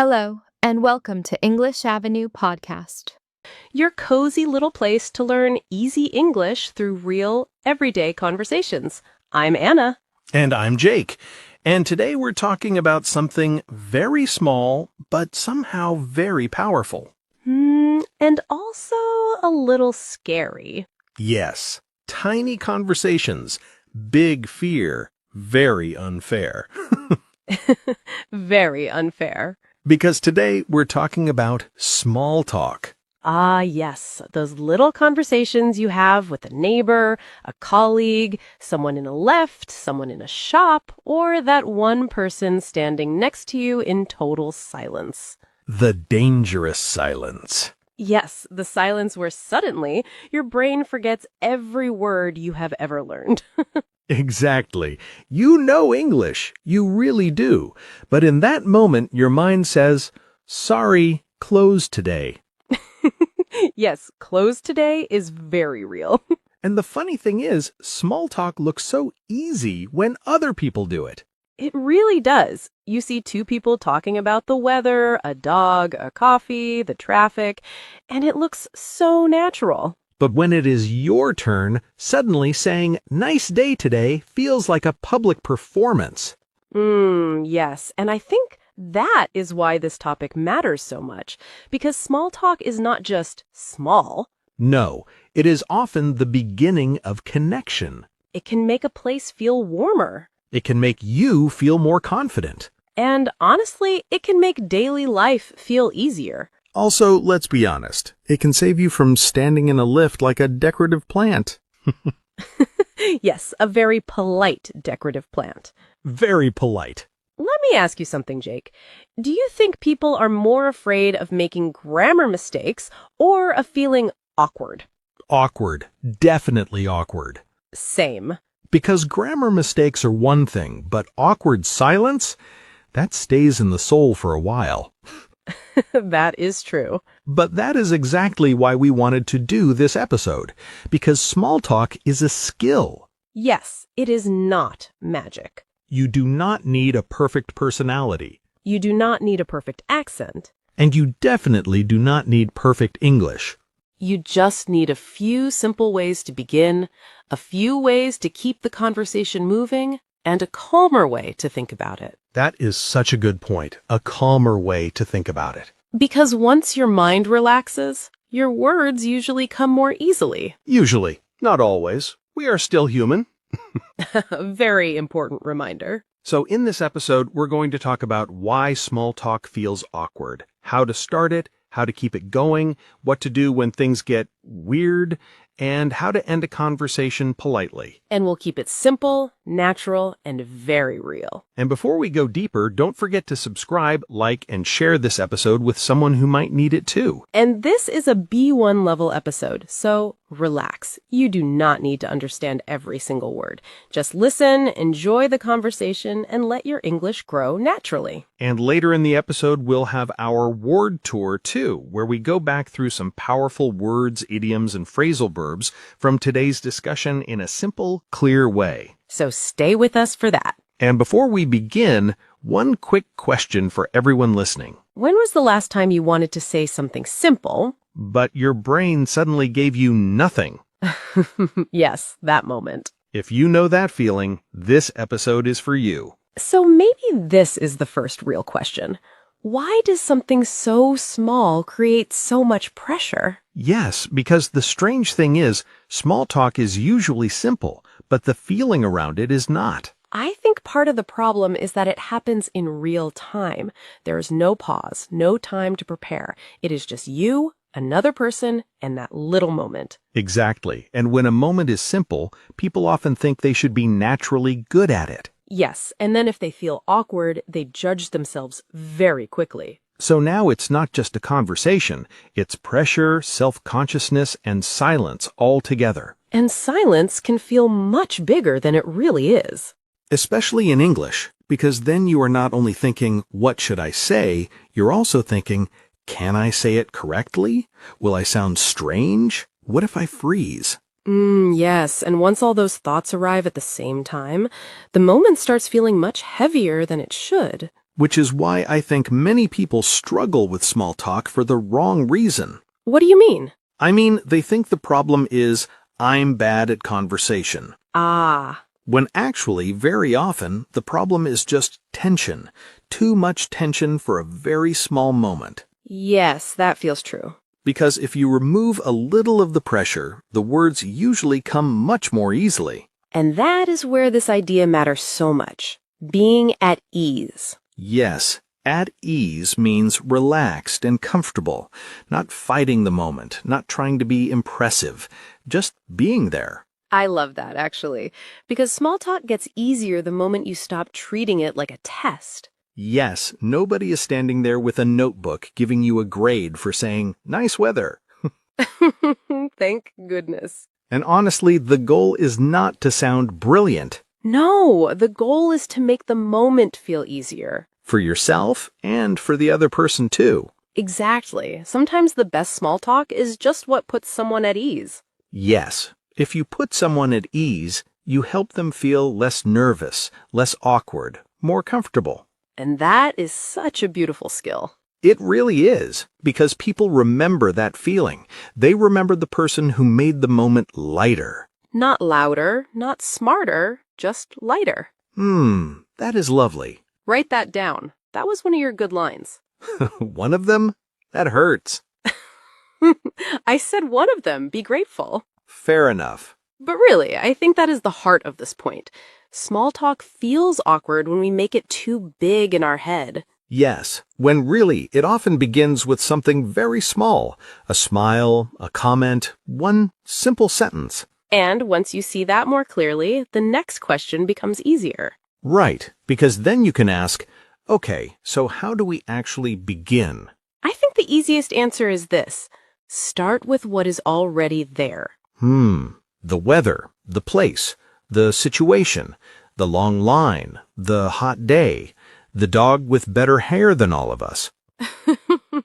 Hello, and welcome to English Avenue Podcast. Your cozy little place to learn easy English through real, everyday conversations. I'm Anna. And I'm Jake. And today we're talking about something very small, but somehow very powerful. And also a little scary. Yes, tiny conversations, big fear, very unfair. Very unfair. Because today we're talking about small talk. Ah, yes, those little conversations you have with a neighbor, a colleague, someone in a lift, someone in a shop, or that one person standing next to you in total silence. The dangerous silence. Yes, the silence where suddenly your brain forgets every word you have ever learned. Exactly. You know English. You really do. But in that moment, your mind says, sorry, closed today. Yes, closed today is very real. And the funny thing is, small talk looks so easy when other people do it. It really does. You see two people talking about the weather, a dog, a coffee, the traffic, and it looks so natural. But when it is your turn, suddenly saying, nice day today, feels like a public performance. Yes, and I think that is why this topic matters so much, because small talk is not just small. No, it is often the beginning of connection. It can make a place feel warmer. It can make you feel more confident. And honestly, it can make daily life feel easier. Also, let's be honest, it can save you from standing in a lift like a decorative plant. Yes, a very polite decorative plant. Very polite. Let me ask you something, Jake. Do you think people are more afraid of making grammar mistakes or of feeling awkward? Awkward. Definitely awkward. Same. Because grammar mistakes are one thing, but awkward silence? That stays in the soul for a while. That is true. But that is exactly why we wanted to do this episode, because small talk is a skill. Yes, it is not magic. You do not need a perfect personality. You do not need a perfect accent. And you definitely do not need perfect English. You just need a few simple ways to begin, a few ways to keep the conversation moving, and a calmer way to think about it. That is such a good point, a calmer way to think about it. Because once your mind relaxes, your words usually come more easily. Usually, not always. We are still human. A very important reminder. So in this episode, we're going to talk about why small talk feels awkward, how to start it, how to keep it going, what to do when things get weird, and how to end a conversation politely. And we'll keep it simple, natural, and very real. And before we go deeper, don't forget to subscribe, like, and share this episode with someone who might need it too. And this is a B1 level episode, so relax. You do not need to understand every single word. Just listen, enjoy the conversation, and let your English grow naturally. And later in the episode, we'll have our word tour too, where we go back through some powerful words, idioms, and phrasal verbs from today's discussion in a simple, clear way. So stay with us for that. And before we begin, one quick question for everyone listening. When was the last time you wanted to say something simple? But your brain suddenly gave you nothing. Yes, that moment. If you know that feeling, this episode is for you. So maybe this is the first real question. Why does something so small create so much pressure? Yes, because the strange thing is, small talk is usually simple, but the feeling around it is not. I think part of the problem is that it happens in real time. There is no pause, no time to prepare. It is just you, another person, and that little moment. Exactly. And when a moment is simple, people often think they should be naturally good at it. Yes, and then if they feel awkward, they judge themselves very quickly. So now it's not just a conversation, it's pressure, self-consciousness, and silence all together. And silence can feel much bigger than it really is. Especially in English, because then you are not only thinking, what should I say? You're also thinking, can I say it correctly? Will I sound strange? What if I freeze? Yes, and once all those thoughts arrive at the same time, the moment starts feeling much heavier than it should. which is why I think many people struggle with small talk for the wrong reason. What do you mean? I mean, they think the problem is, I'm bad at conversation. Ah, When actually, very often, the problem is just tension. Too much tension for a very small moment. yes, that feels true. Because if you remove a little of the pressure, the words usually come much more easily. And that is where this idea matters so much. Being at ease. Yes, at ease means relaxed and comfortable, not fighting the moment, not trying to be impressive, just being there. I love that, actually, because small talk gets easier the moment you stop treating it like a test. Yes, nobody is standing there with a notebook giving you a grade for saying, nice weather. Thank goodness. And honestly, the goal is not to sound brilliant No, the goal is to make the moment feel easier. for yourself and for the other person too. Exactly. Sometimes the best small talk is just what puts someone at ease. Yes, if you put someone at ease, you help them feel less nervous, less awkward, more comfortable. And that is such a beautiful skill. It really is, because people remember that feeling. They remember the person who made the moment lighter. Not louder, not smarter, just lighter. That is lovely. Write that down. That was one of your good lines. One of them? That hurts. I said one of them. Be grateful. Fair enough. But really, I think that is the heart of this point. Small talk feels awkward when we make it too big in our head. Yes, when really it often begins with something very small. A smile, a comment, one simple sentence. And once you see that more clearly, the next question becomes easier. Right, because then you can ask, okay, so how do we actually begin? I think the easiest answer is this. Start with what is already there. The weather, the place, the situation, the long line, the hot day, the dog with better hair than all of us.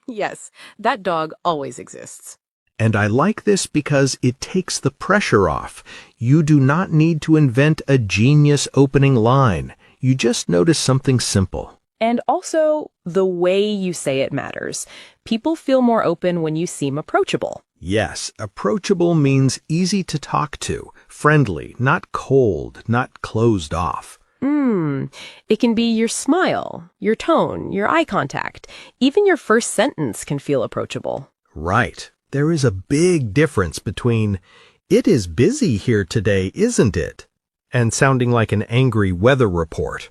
Yes, that dog always exists. And I like this because it takes the pressure off. You do not need to invent a genius opening line. You just notice something simple. And also, the way you say it matters. People feel more open when you seem approachable. Yes, approachable means easy to talk to, friendly, not cold, not closed off. It can be your smile, your tone, your eye contact. Even your first sentence can feel approachable. Right. There is a big difference between, it is busy here today, isn't it? And sounding like an angry weather report.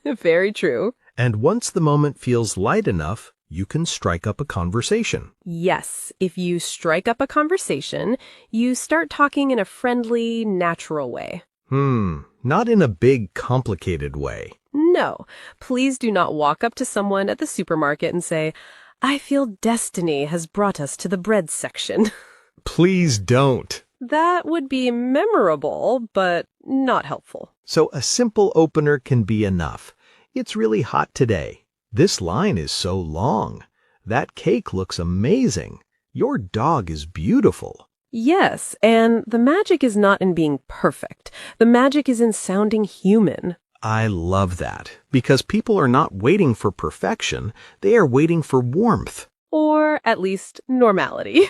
Very true. And once the moment feels light enough, you can strike up a conversation. Yes, if you strike up a conversation, you start talking in a friendly, natural way. Not in a big, complicated way. No, please do not walk up to someone at the supermarket and say, I feel destiny has brought us to the bread section. Please don't. That would be memorable, but not helpful. So a simple opener can be enough. It's really hot today. This line is so long. That cake looks amazing. Your dog is beautiful. Yes, and the magic is not in being perfect. The magic is in sounding human. I love that, because people are not waiting for perfection. They are waiting for warmth. Or at least normality.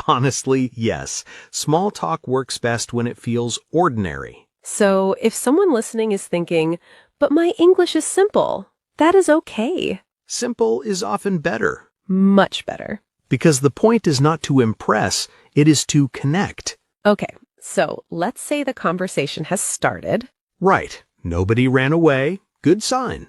Honestly, yes. Small talk works best when it feels ordinary. So if someone listening is thinking, but my English is simple, that is okay. Simple is often better. Much better. Because the point is not to impress, it is to connect. Okay, so let's say the conversation has started. Right. Nobody ran away. Good sign.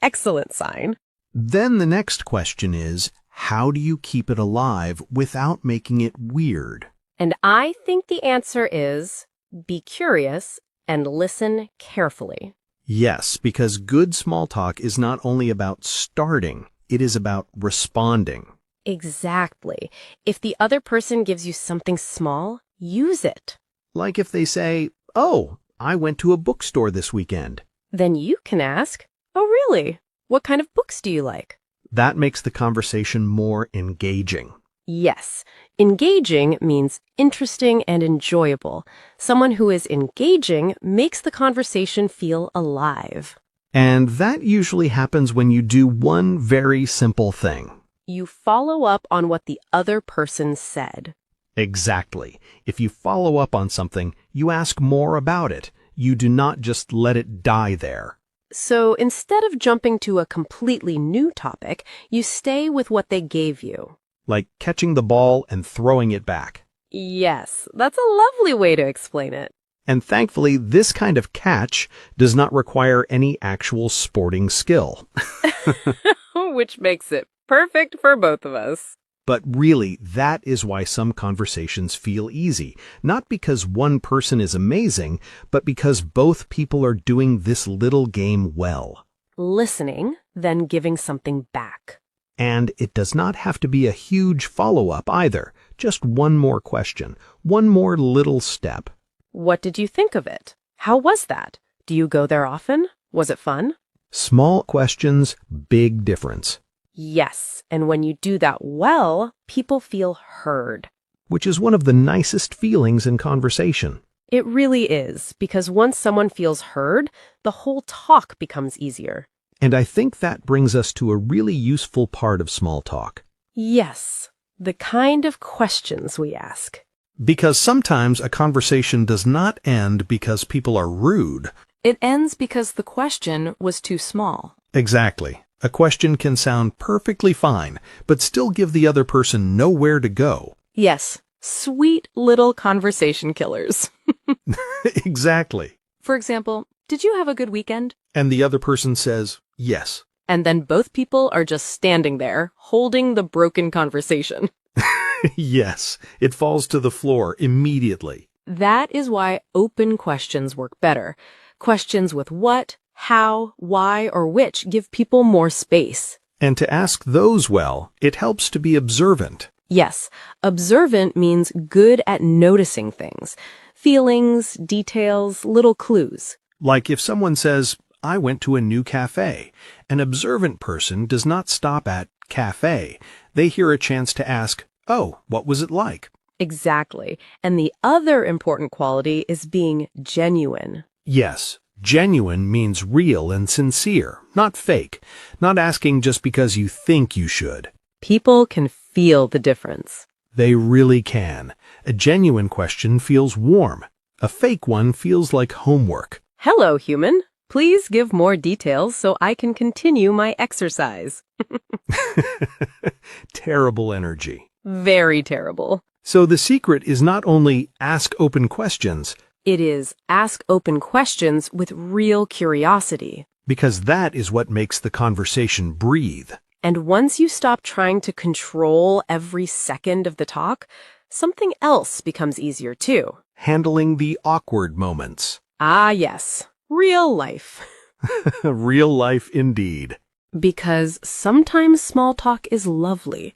Excellent sign. Then the next question is, how do you keep it alive without making it weird? And I think the answer is be curious and listen carefully. Yes, because good small talk is not only about starting, it is about responding. Exactly. If the other person gives you something small, use it. Like if they say, oh, I went to a bookstore this weekend. Then you can ask, oh, really? What kind of books do you like? That makes the conversation more engaging. Yes. Engaging means interesting and enjoyable. Someone who is engaging makes the conversation feel alive. And that usually happens when you do one very simple thing. You follow up on what the other person said. Exactly. If you follow up on something, you ask more about it. You do not just let it die there. So instead of jumping to a completely new topic, you stay with what they gave you. Like catching the ball and throwing it back. Yes, that's a lovely way to explain it. And thankfully, this kind of catch does not require any actual sporting skill. Which makes it perfect for both of us. But really, that is why some conversations feel easy. Not because one person is amazing, but because both people are doing this little game well. Listening, then giving something back. And it does not have to be a huge follow-up either. Just one more question, one more little step. What did you think of it? How was that? Do you go there often? Was it fun? Small questions, big difference. Yes, and when you do that well, people feel heard. Which is one of the nicest feelings in conversation. It really is, because once someone feels heard, the whole talk becomes easier. And I think that brings us to a really useful part of small talk. Yes, the kind of questions we ask. Because sometimes a conversation does not end because people are rude. It ends because the question was too small. Exactly. A question can sound perfectly fine, but still give the other person nowhere to go. Yes, sweet little conversation killers. Exactly. For example, did you have a good weekend? And the other person says, yes. And then both people are just standing there, holding the broken conversation. Yes, it falls to the floor immediately. That is why open questions work better. Questions with what, how, why, or which give people more space. And to ask those well, it helps to be observant. Yes, observant means good at noticing things. Feelings, details, little clues. Like if someone says, I went to a new cafe. An observant person does not stop at cafe. They hear a chance to ask, oh, what was it like? Exactly. And the other important quality is being genuine. Yes, genuine means real and sincere, not fake, not asking just because you think you should. People can feel the difference. They really can. A genuine question feels warm. A fake one feels like homework. Hello, human. Please give more details so I can continue my exercise. Terrible energy. Very terrible. So the secret is not only ask open questions, It is ask open questions with real curiosity. because that is what makes the conversation breathe. And once you stop trying to control every second of the talk, something else becomes easier too. Handling the awkward moments. Ah, yes. Real life. Real life indeed. Because sometimes small talk is lovely,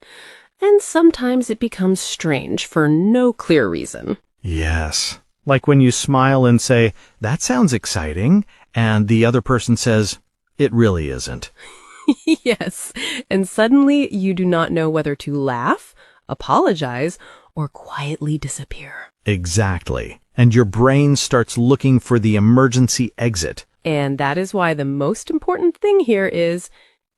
and sometimes it becomes strange for no clear reason. Yes. Like when you smile and say, that sounds exciting, and the other person says, it really isn't. Yes, and suddenly you do not know whether to laugh, apologize, or quietly disappear. Exactly. And your brain starts looking for the emergency exit. And that is why the most important thing here is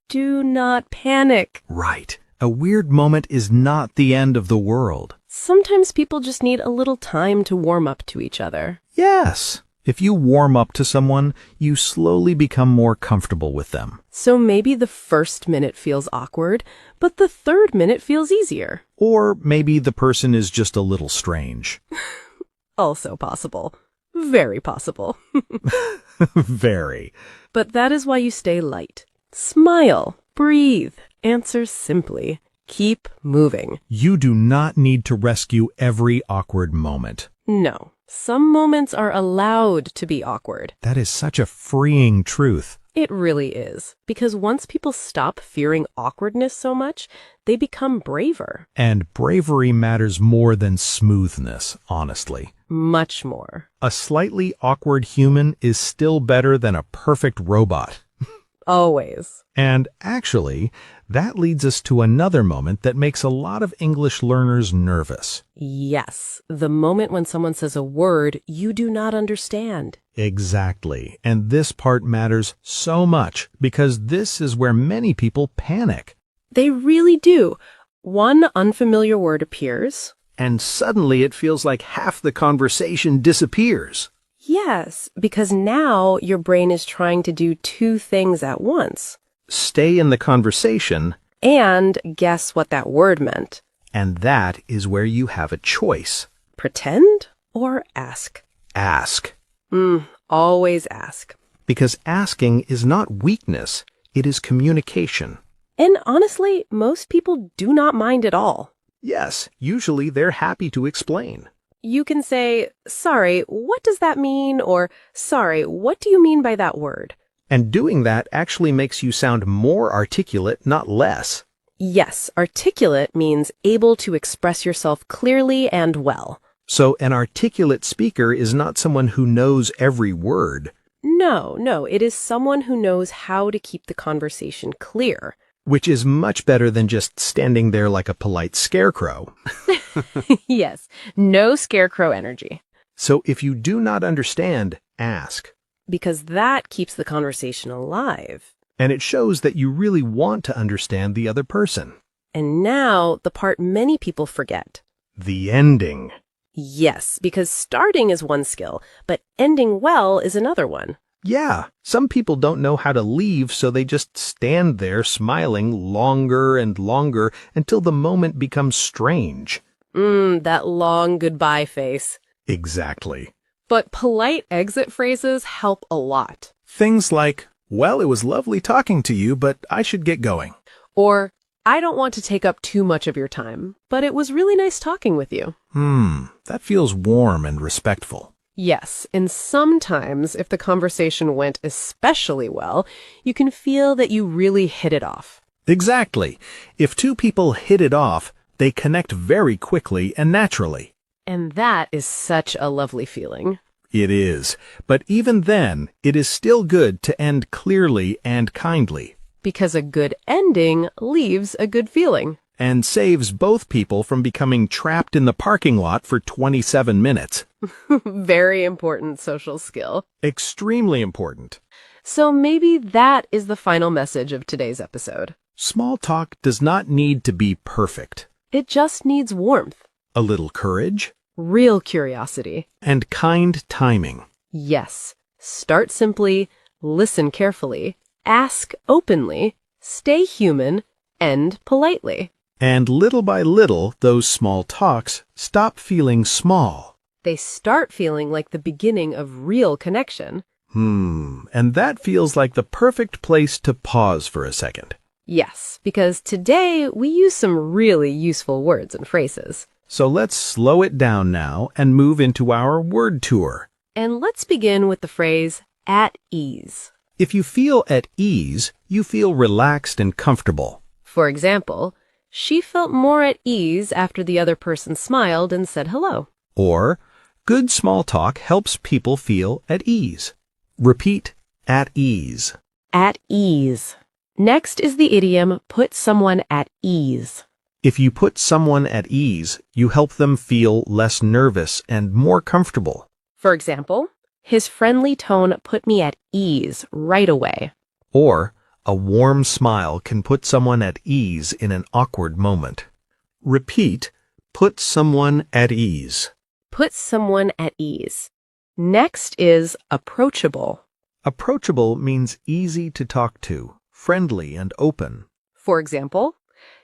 do not panic. Right. A weird moment is not the end of the world. Sometimes people just need a little time to warm up to each other. Yes. If you warm up to someone, you slowly become more comfortable with them. So maybe the first minute feels awkward, but the third minute feels easier. Or maybe the person is just a little strange. Also possible. Very possible. Very. But that is why you stay light. Smile, breathe, answer simply. Keep moving. You do not need to rescue every awkward moment. No, some moments are allowed to be awkward. That is such a freeing truth. It really is. Because once people stop fearing awkwardness so much, they become braver. And bravery matters more than smoothness, honestly. Much more. A slightly awkward human is still better than a perfect robot. Always. And actually, that leads us to another moment that makes a lot of English learners nervous. Yes, the moment when someone says a word you do not understand. Exactly. And this part matters so much because this is where many people panic. They really do. One unfamiliar word appears. And suddenly it feels like half the conversation disappears. Yes, because now your brain is trying to do two things at once. Stay in the conversation. And guess what that word meant. And that is where you have a choice. Pretend or ask? Ask. Always ask. Because asking is not weakness, it is communication. And honestly, most people do not mind at all. Yes, usually they're happy to explain. You can say, sorry, what does that mean? Or, sorry, what do you mean by that word? And doing that actually makes you sound more articulate, not less. Yes, articulate means able to express yourself clearly and well. So an articulate speaker is not someone who knows every word. No, it is someone who knows how to keep the conversation clear. Which is much better than just standing there like a polite scarecrow. Yes, no scarecrow energy. So if you do not understand, ask. Because that keeps the conversation alive. And it shows that you really want to understand the other person. And now, the part many people forget. The ending. Yes, because starting is one skill, but ending well is another one. Yeah, some people don't know how to leave, so they just stand there smiling longer and longer until the moment becomes strange. That long goodbye face. Exactly. But polite exit phrases help a lot. Things like, well, it was lovely talking to you, but I should get going. Or, I don't want to take up too much of your time, but it was really nice talking with you. That feels warm and respectful. Yes, and sometimes if the conversation went especially well, you can feel that you really hit it off. Exactly. If two people hit it off, they connect very quickly and naturally. And that is such a lovely feeling. It is. But even then, it is still good to end clearly and kindly. Because a good ending leaves a good feeling. And saves both people from becoming trapped in the parking lot for 27 minutes. Very important social skill. Extremely important. So maybe that is the final message of today's episode. Small talk does not need to be perfect. It just needs warmth, A little courage, real curiosity. and kind timing. Yes, start simply, listen carefully, ask openly, stay human, end politely. And little by little, those small talks stop feeling small. They start feeling like the beginning of real connection. And that feels like the perfect place to pause for a second. Yes, because today we use some really useful words and phrases. So let's slow it down now and move into our word tour. And let's begin with the phrase, at ease. If you feel at ease, you feel relaxed and comfortable. For example, she felt more at ease after the other person smiled and said hello. Or, good small talk helps people feel at ease. Repeat, at ease. At ease. Next is the idiom, put someone at ease. If you put someone at ease, you help them feel less nervous and more comfortable. For example, his friendly tone put me at ease right away. Or, a warm smile can put someone at ease in an awkward moment. Repeat, put someone at ease. Put someone at ease. Next is approachable. Approachable means easy to talk to, friendly and open. For example,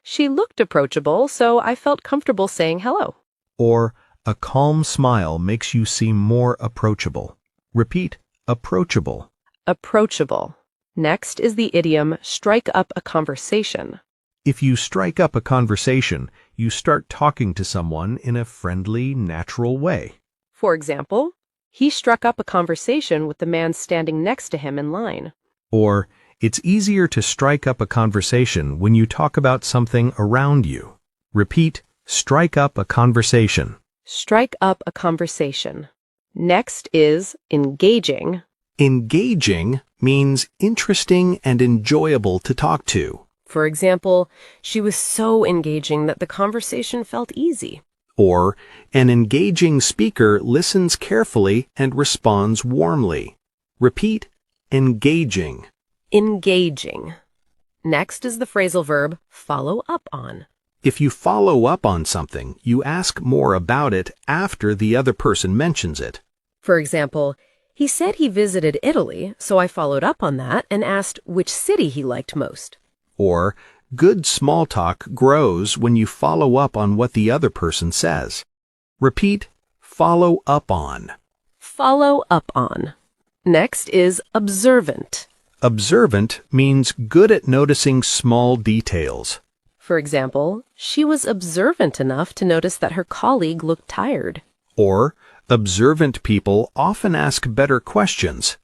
she looked approachable, so I felt comfortable saying hello. Or, a calm smile makes you seem more approachable. Repeat, approachable. Approachable. Next is the idiom, strike up a conversation. If you strike up a conversation, you start talking to someone in a friendly, natural way. For example, he struck up a conversation with the man standing next to him in line. Or, it's easier to strike up a conversation when you talk about something around you. Repeat, strike up a conversation. Strike up a conversation. Next is engaging. Engaging means interesting and enjoyable to talk to. For example, she was so engaging that the conversation felt easy. Or, an engaging speaker listens carefully and responds warmly. Repeat, engaging. Engaging. Next is the phrasal verb follow up on. If you follow up on something, you ask more about it after the other person mentions it. For example, he said he visited Italy, so I followed up on that and asked which city he liked most. Or, good small talk grows when you follow up on what the other person says. Repeat, follow up on. Follow up on. Next is observant. Observant means good at noticing small details. For example, she was observant enough to notice that her colleague looked tired. Or, observant people often ask better questions.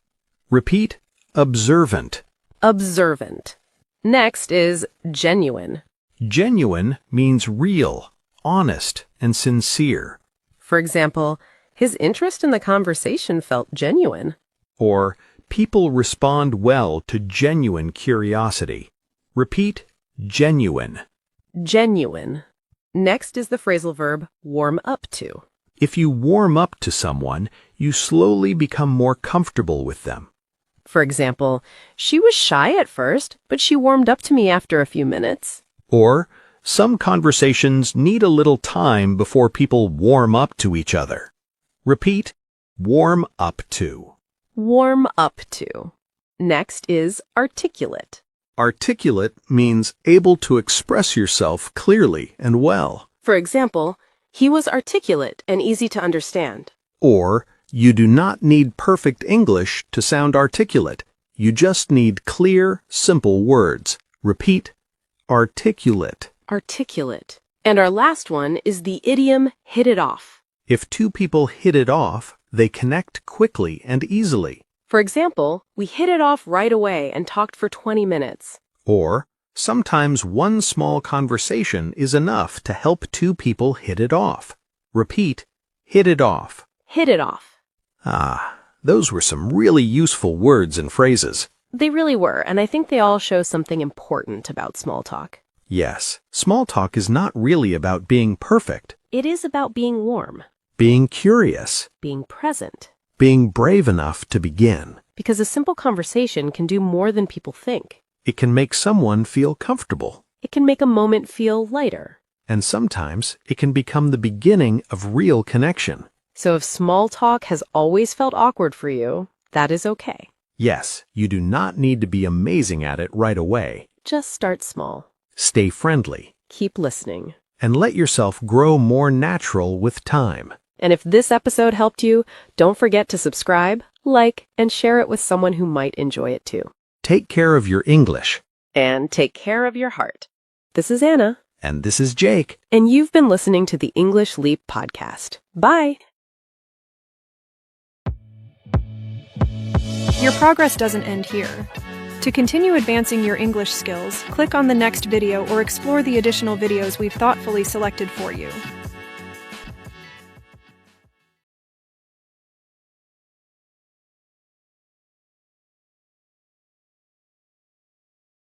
Repeat, observant. Observant. Next is genuine. Genuine means real, honest, and sincere. For example, his interest in the conversation felt genuine. Or, people respond well to genuine curiosity. Repeat, genuine. Genuine. Next is the phrasal verb warm up to. If you warm up to someone, you slowly become more comfortable with them. For example, she was shy at first, but she warmed up to me after a few minutes. Or, some conversations need a little time before people warm up to each other. Repeat, warm up to. Warm up to. Next is articulate. Articulate means able to express yourself clearly and well. For example, he was articulate and easy to understand. Or, you do not need perfect English to sound articulate. You just need clear, simple words. Repeat, articulate. Articulate. And our last one is the idiom hit it off. If two people hit it off, they connect quickly and easily. For example, we hit it off right away and talked for 20 minutes. Or, sometimes one small conversation is enough to help two people hit it off. Repeat, hit it off. Hit it off. Ah, those were some really useful words and phrases. They really were, and I think they all show something important about small talk. Yes, small talk is not really about being perfect. It is about being warm, Being curious. being present. Being brave enough to begin. Because a simple conversation can do more than people think. It can make someone feel comfortable. It can make a moment feel lighter. And sometimes it can become the beginning of real connection. So if small talk has always felt awkward for you, that is okay. Yes, you do not need to be amazing at it right away. Just start small. Stay friendly. Keep listening. And let yourself grow more natural with time. And if this episode helped you, don't forget to subscribe, like, and share it with someone who might enjoy it too. Take care of your English. And take care of your heart. This is Anna. And this is Jake. And you've been listening to the English Leap podcast. Bye. Your progress doesn't end here. To continue advancing your English skills, click on the next video or explore the additional videos we've thoughtfully selected for you.